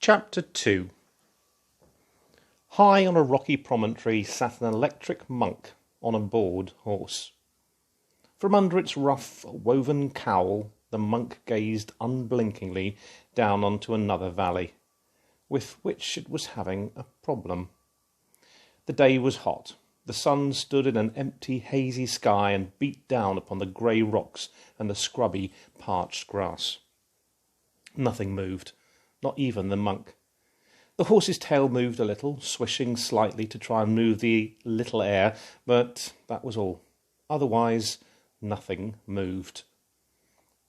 Chapter 2. High on a rocky promontory sat an electric monk on a bored horse. From under its rough, woven cowl, the monk gazed unblinkingly down onto another valley, with which it was having a problem. The day was hot. The sun stood in an empty, hazy sky and beat down upon the grey rocks and the scrubby, parched grass. Nothing moved, not even the monk. The horse's tail moved a little, swishing slightly to try and move the little air, but that was all. Otherwise, nothing moved.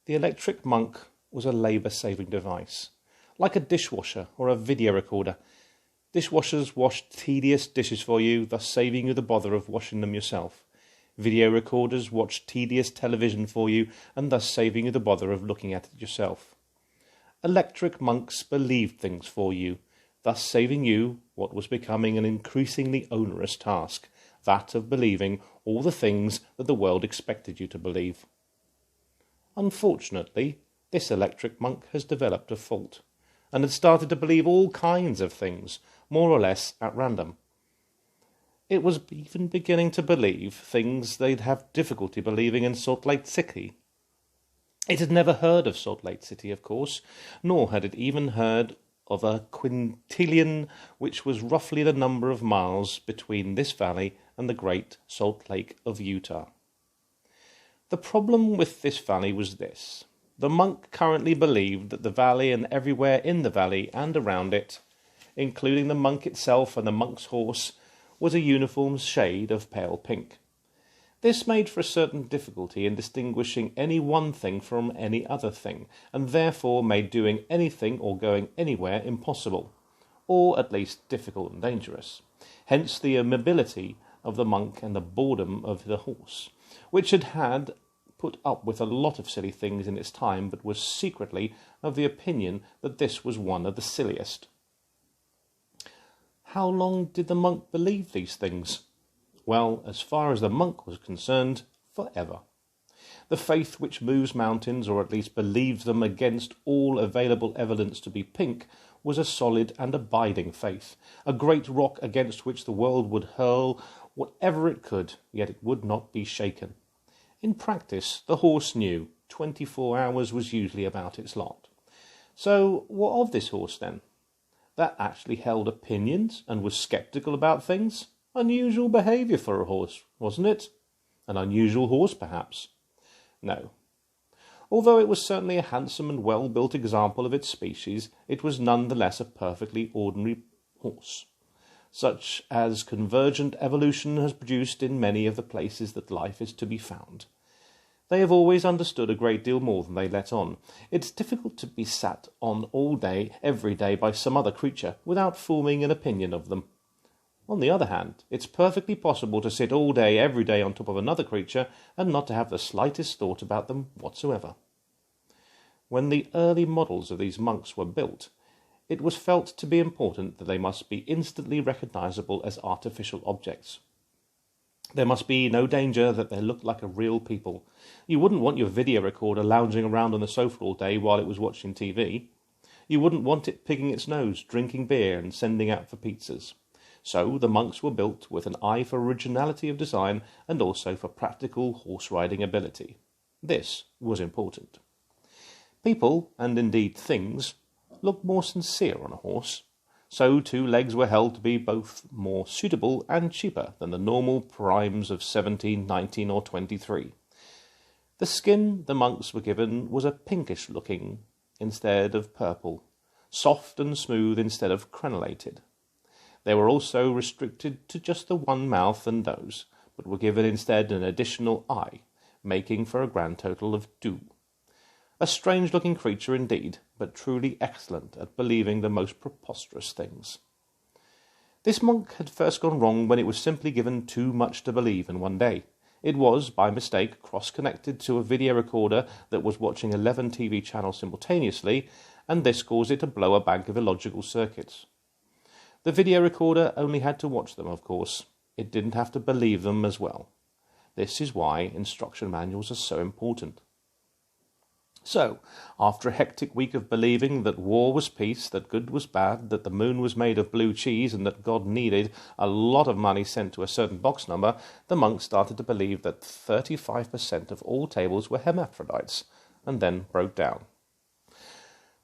The electric monk was a labour-saving device, like a dishwasher or a video recorder. Dishwashers washed tedious dishes for you, thus saving you the bother of washing them yourself. Video recorders watched tedious television for you, and thus saving you the bother of looking at it yourself. Electric monks believed things for you, thus saving you what was becoming an increasingly onerous task, that of believing all the things that the world expected you to believe. Unfortunately, this electric monk has developed a fault, and had started to believe all kinds of things, more or less at random. It was even beginning to believe things they'd have difficulty believing in Salt Lake City. It had never heard of Salt Lake City, of course, nor had it even heard of a quintillion, which was roughly the number of miles between this valley and the great Salt Lake of Utah. The problem with this valley was this. The monk currently believed that the valley and everywhere in the valley and around it, including the monk itself and the monk's horse, was a uniform shade of pale pink. This made for a certain difficulty in distinguishing any one thing from any other thing, and therefore made doing anything or going anywhere impossible, or at least difficult and dangerous. Hence the immobility of the monk and the boredom of the horse, which had put up with a lot of silly things in its time, but was secretly of the opinion that this was one of the silliest. How long did the monk believe these things? Well, as far as the monk was concerned, forever. The faith which moves mountains, or at least believes them against all available evidence to be pink, was a solid and abiding faith, a great rock against which the world would hurl whatever it could, yet it would not be shaken. In practice, the horse knew 24 hours was usually about its lot. So what of this horse, then? That actually held opinions and was sceptical about things? Unusual behaviour for a horse, wasn't it? An unusual horse, perhaps? No. Although it was certainly a handsome and well-built example of its species, it was none the less a perfectly ordinary horse, such as convergent evolution has produced in many of the places that life is to be found. They have always understood a great deal more than they let on. It's difficult to be sat on all day, every day, by some other creature, without forming an opinion of them. On the other hand, it's perfectly possible to sit all day, every day on top of another creature, and not to have the slightest thought about them whatsoever. When the early models of these monks were built, it was felt to be important that they must be instantly recognizable as artificial objects. There must be no danger that they looked like a real people. You wouldn't want your video recorder lounging around on the sofa all day while it was watching TV. You wouldn't want it picking its nose, drinking beer, and sending out for pizzas. So the monks were built with an eye for originality of design and also for practical horse-riding ability. This was important. People, and indeed things, looked more sincere on a horse. So 2 legs were held to be both more suitable and cheaper than the normal primes of 17, 19 or 23. The skin the monks were given was a pinkish looking instead of purple, soft and smooth instead of crenellated. They were also restricted to just the one mouth and nose, but were given instead an additional eye, making for a grand total of 2. A strange-looking creature indeed, but truly excellent at believing the most preposterous things. This monk had first gone wrong when it was simply given too much to believe in one day. It was, by mistake, cross-connected to a video recorder that was watching 11 TV channels simultaneously, and this caused it to blow a bank of illogical circuits. The video recorder only had to watch them, of course. It didn't have to believe them as well. This is why instruction manuals are so important. So, after a hectic week of believing that war was peace, that good was bad, that the moon was made of blue cheese, and that God needed a lot of money sent to a certain box number, the monks started to believe that 35% of all tables were hermaphrodites, and then broke down.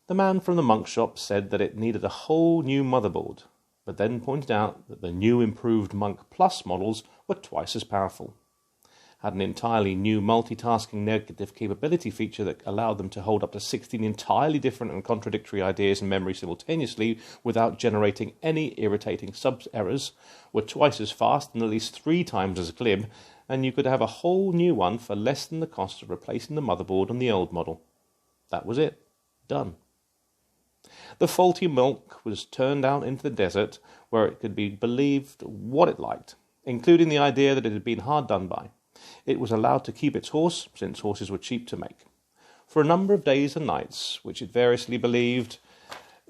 The man from the monk shop said that it needed a whole new motherboard, but then pointed out that the new improved Monk Plus models were twice as powerful, had an entirely new multitasking negative capability feature that allowed them to hold up to 16 entirely different and contradictory ideas in memory simultaneously without generating any irritating sub-errors, were twice as fast and at least 3 times as glib, and you could have a whole new one for less than the cost of replacing the motherboard on the old model. That was it. Done. The faulty milk was turned out into the desert, where it could be believed what it liked, including the idea that it had been hard done by. It was allowed to keep its horse, since horses were cheap to make. For a number of days and nights, which it variously believed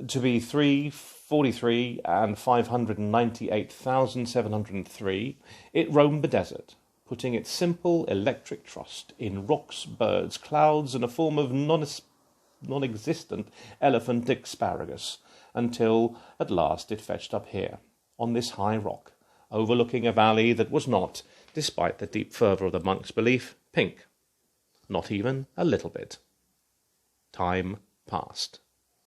to be 343 and 598,703, it roamed the desert, putting its simple electric trust in rocks, birds, clouds, and a form of non-existent elephant asparagus, until at last it fetched up here, on this high rock, overlooking a valley that was not, despite the deep fervour of the monk's belief, pink. Not even a little bit. Time passed.